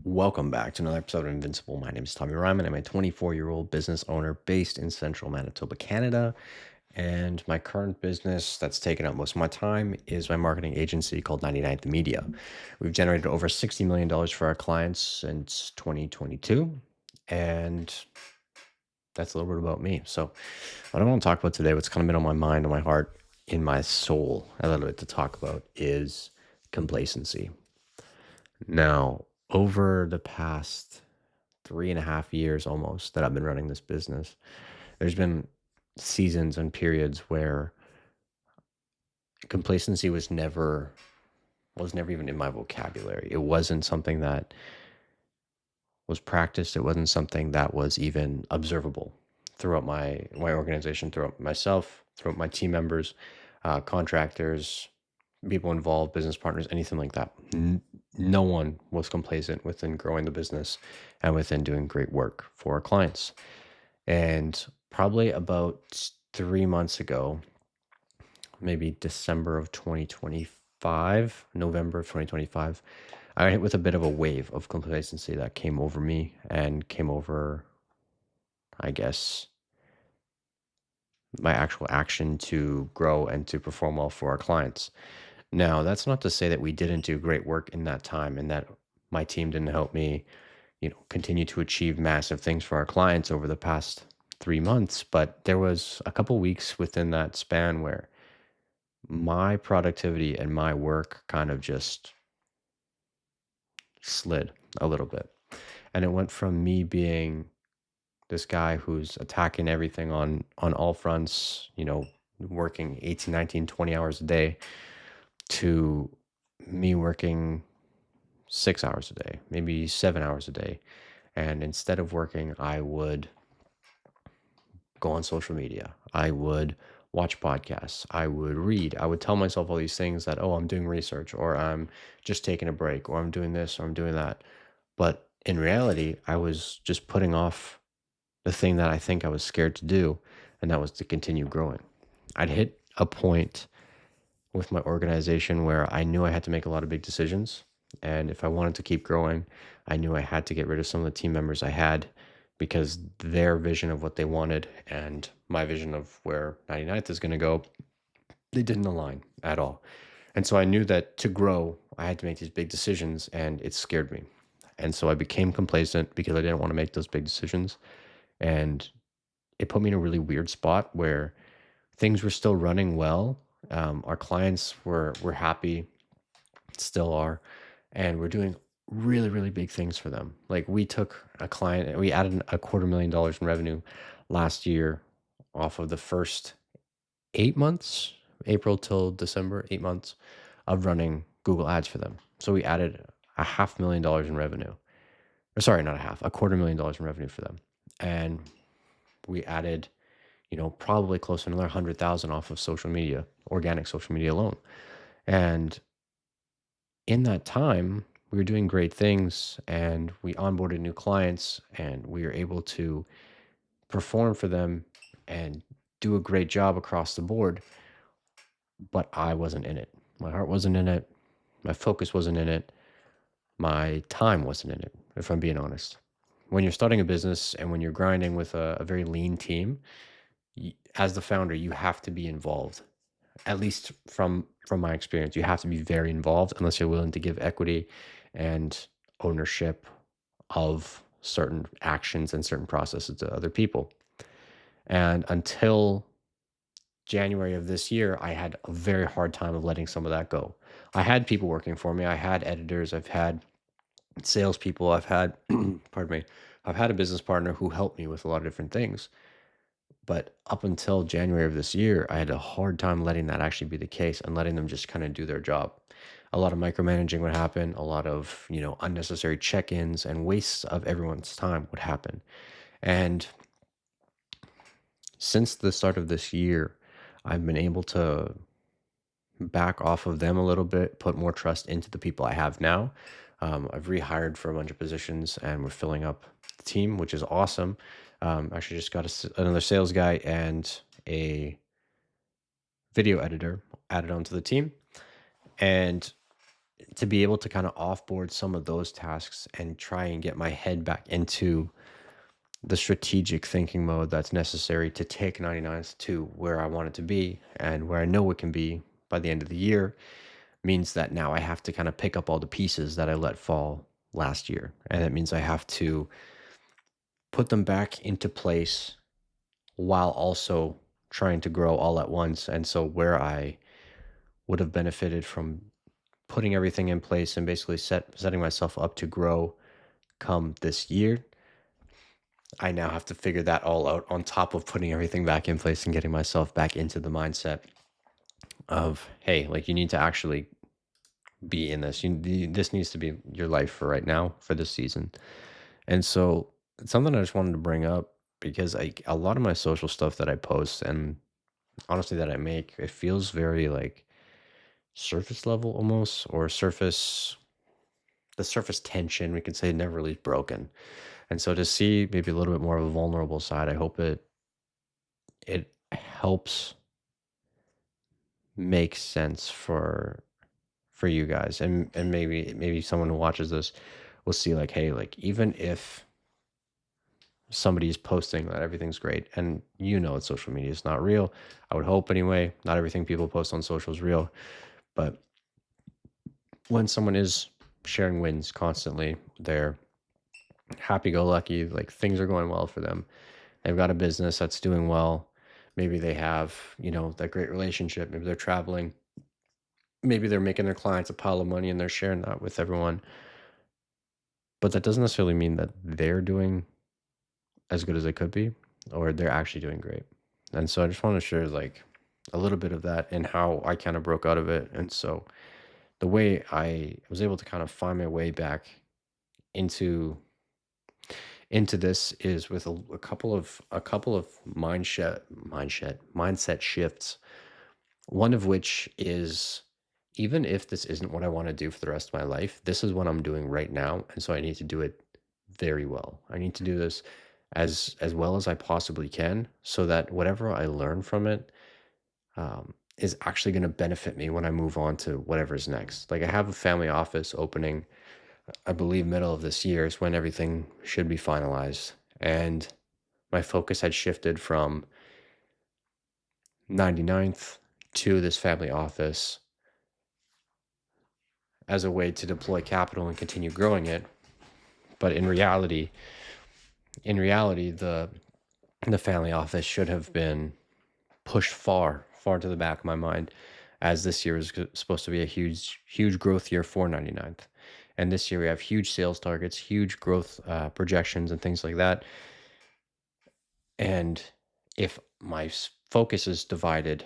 Welcome back to another episode of Invincible. My name is Tommy Ryman. I'm a 24-year-old business owner based in central Manitoba, Canada. And my current business that's taken up most of my time is my marketing agency called 99th Media. We've generated over $60 million for our clients since 2022. And that's a little bit about me. So, what I want to talk about today, what's kind of been on my mind, on my heart, in my soul, a little bit to talk about is complacency. Now, over the past 3.5 years almost that I've been running this business, there's been seasons and periods where complacency was never even in my vocabulary. It wasn't something that was practiced. It wasn't something that was even observable throughout my organization, throughout myself, throughout my team members, contractors, people involved, business partners, anything like that. No one was complacent within growing the business and within doing great work for our clients. And probably about 3 months ago, maybe December of 2025, November of 2025, I got hit with a bit of a wave of complacency that came over me and came over, I guess, my actual action to grow and to perform well for our clients. Now, that's not to say that we didn't do great work in that time and that my team didn't help me, continue to achieve massive things for our clients over the past 3 months. But there was a couple weeks within that span where my productivity and my work kind of just slid a little bit. And it went from me being this guy who's attacking everything on all fronts, working 18, 19, 20 hours a day to me working 6 hours a day, maybe 7 hours a day. And instead of working, I would go on social media. I would watch podcasts. I would read. I would tell myself all these things that, oh, I'm doing research or I'm just taking a break or I'm doing this or I'm doing that. But in reality, I was just putting off the thing that I think I was scared to do, and that was to continue growing. I'd hit a point with my organization where I knew I had to make a lot of big decisions. And if I wanted to keep growing, I knew I had to get rid of some of the team members I had because their vision of what they wanted and my vision of where 99th is going to go, they didn't align at all. And so I knew that to grow, I had to make these big decisions and it scared me. And so I became complacent because I didn't want to make those big decisions. And it put me in a really weird spot where things were still running well. Our clients were happy, still are, and we're doing really really big things for them. Like we took a client and we added $250,000 in revenue last year off of the first 8 months, April till December, 8 months of running Google Ads for them. So we added $500,000 in revenue. Or sorry, not a half, $250,000 in revenue for them, and we added probably close to another 100,000 off of social media, organic social media alone. And in that time, we were doing great things and we onboarded new clients and we were able to perform for them and do a great job across the board. But I wasn't in it. My heart wasn't in it. My focus wasn't in it. My time wasn't in it, if I'm being honest. When you're starting a business and when you're grinding with a very lean team, as the founder, you have to be involved. At least from my experience, you have to be very involved unless you're willing to give equity and ownership of certain actions and certain processes to other people. And until January of this year, I had a very hard time of letting some of that go. I had people working for me. I had editors. I've had salespeople. I've had, pardon me, I've had a business partner who helped me with a lot of different things. But up until January of this year, I had a hard time letting that actually be the case and letting them just kind of do their job. A lot of micromanaging would happen, a lot of, unnecessary check-ins and wastes of everyone's time would happen. And since the start of this year, I've been able to back off of them a little bit, put more trust into the people I have now. I've rehired for a bunch of positions and we're filling up the team, which is awesome. Actually, just got another sales guy and a video editor added onto the team. And to be able to kind of offboard some of those tasks and try and get my head back into the strategic thinking mode that's necessary to take 99s to where I want it to be and where I know it can be by the end of the year means that now I have to kind of pick up all the pieces that I let fall last year. And it means I have to put them back into place while also trying to grow all at once. And so where I would have benefited from putting everything in place and basically setting myself up to grow come this year, I now have to figure that all out on top of putting everything back in place and getting myself back into the mindset of, hey, like you need to actually be in this. This needs to be your life for right now for this season. And so it's something I just wanted to bring up because a lot of my social stuff that I post and honestly that I make, it feels very like surface level almost, or the surface tension, we could say, never really broken. And so to see maybe a little bit more of a vulnerable side, I hope it helps make sense for you guys, and maybe someone who watches this will see like, hey, like even if somebody's posting that everything's great, and that social media is not real, I would hope anyway, not everything people post on social is real, but when someone is sharing wins constantly, they're happy-go-lucky, like things are going well for them. They've got a business that's doing well. Maybe they have, that great relationship. Maybe they're traveling. Maybe they're making their clients a pile of money and they're sharing that with everyone. But that doesn't necessarily mean that they're doing as good as they could be or they're actually doing great. And so I just want to share like a little bit of that and how I kind of broke out of it. And so the way I was able to kind of find my way back into this is with a couple of mindset shifts. One of which is, even if this isn't what I want to do for the rest of my life, this is what I'm doing right now, and so I need to do it very well. I need to do this as well as I possibly can, so that whatever I learn from it is actually going to benefit me when I move on to whatever's next. Like I have a family office opening, I believe middle of this year is when everything should be finalized. And my focus had shifted from 99th to this family office as a way to deploy capital and continue growing it. But in reality, the family office should have been pushed far, far to the back of my mind, as this year is supposed to be a huge, huge growth year for 99th. And this year we have huge sales targets, huge growth projections, and things like that. And if my focus is divided,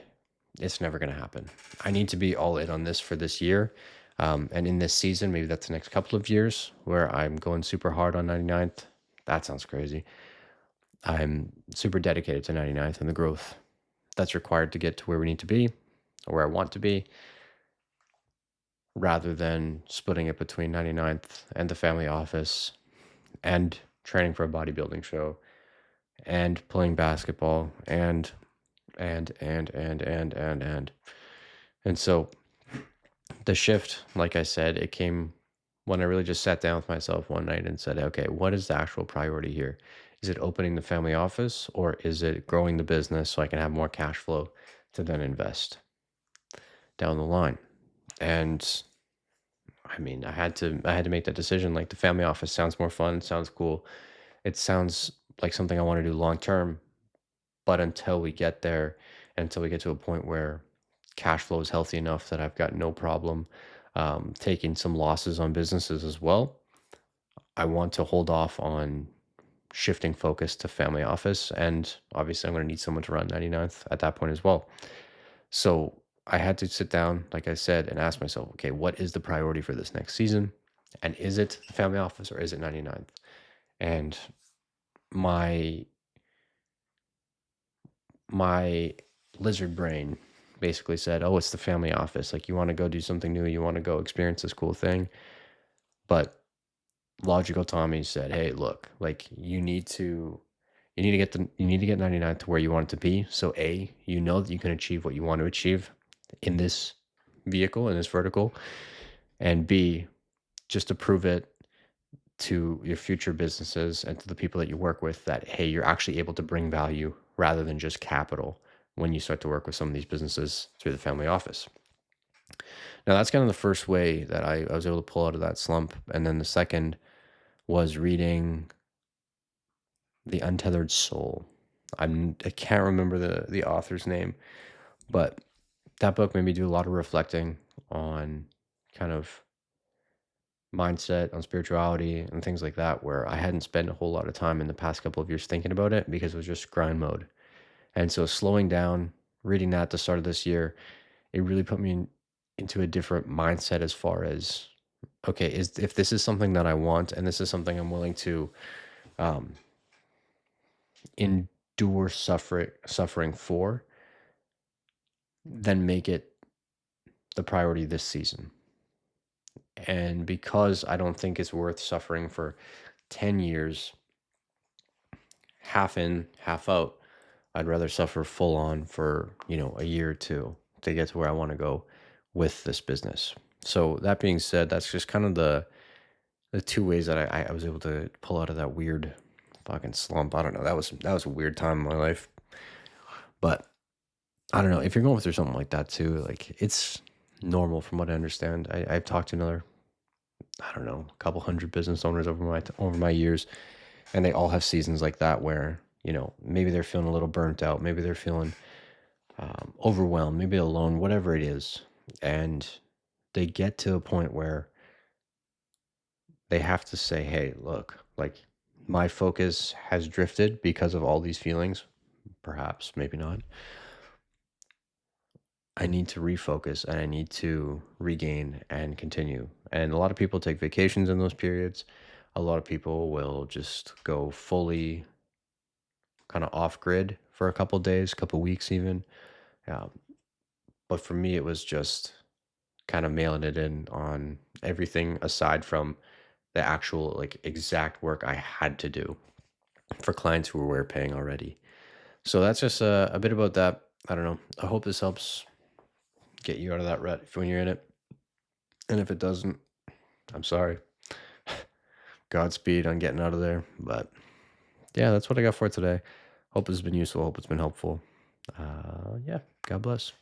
it's never going to happen. I need to be all in on this for this year. And in this season, maybe that's the next couple of years where I'm going super hard on 99th. That sounds crazy. I'm super dedicated to 99th and the growth that's required to get to where we need to be or where I want to be, rather than splitting it between 99th and the family office and training for a bodybuilding show and playing basketball and. And so the shift, like I said, it came when I really just sat down with myself one night and said, okay, what is the actual priority here? Is it opening the family office, or is it growing the business so I can have more cash flow to then invest down the line? And I mean, I had to make that decision. Like the family office sounds more fun, sounds cool. It sounds like something I want to do long term, but until we get there, until we get to a point where cash flow is healthy enough that I've got no problem taking some losses on businesses as well, I want to hold off on shifting focus to family office. And obviously, I'm going to need someone to run 99th at that point as well. So I had to sit down, like I said, and ask myself, okay, what is the priority for this next season? And is it the family office or is it 99th? And my my lizard brain basically said, "Oh, it's the family office. Like you want to go do something new, you want to go experience this cool thing." But logical Tommy said, "Hey, look, like you need to get 99 to where you want it to be. So you know that you can achieve what you want to achieve in this vehicle, in this vertical, and B, just to prove it to your future businesses and to the people that you work with that, hey, you're actually able to bring value rather than just capital when you start to work with some of these businesses through the family office. Now, that's kind of the first way that I was able to pull out of that slump. And then the second was reading The Untethered Soul. I can't remember the author's name, but that book made me do a lot of reflecting on kind of mindset, on spirituality, and things like that, where I hadn't spent a whole lot of time in the past couple of years thinking about it because it was just grind mode. And so slowing down, reading that at the start of this year, it really put me into a different mindset as far as, okay, is if this is something that I want and this is something I'm willing to um, endure suffering for, then make it the priority this season. And because I don't think it's worth suffering for 10 years, half in, half out, I'd rather suffer full on for, a year or two to get to where I want to go with this business. So that being said, that's just kind of the two ways that I was able to pull out of that weird fucking slump. I don't know. That was a weird time in my life. But I don't know. If you're going through something like that too, like it's normal from what I understand. I've talked to another, I don't know, a couple hundred business owners over my years, and they all have seasons like that where, maybe they're feeling a little burnt out, maybe they're feeling overwhelmed, maybe alone, whatever it is. And they get to a point where they have to say, hey, look, like my focus has drifted because of all these feelings. Perhaps, maybe not. I need to refocus and I need to regain and continue. And a lot of people take vacations in those periods. A lot of people will just go fully kind of off grid for a couple days, couple weeks even. Um, but for me, it was just kind of mailing it in on everything aside from the actual like exact work I had to do for clients who were paying already. So that's just a bit about that. I don't know. I hope this helps get you out of that rut when you're in it. And if it doesn't, I'm sorry. Godspeed on getting out of there. But yeah, that's what I got for today. Hope it's been useful. Hope it's been helpful. Yeah, God bless.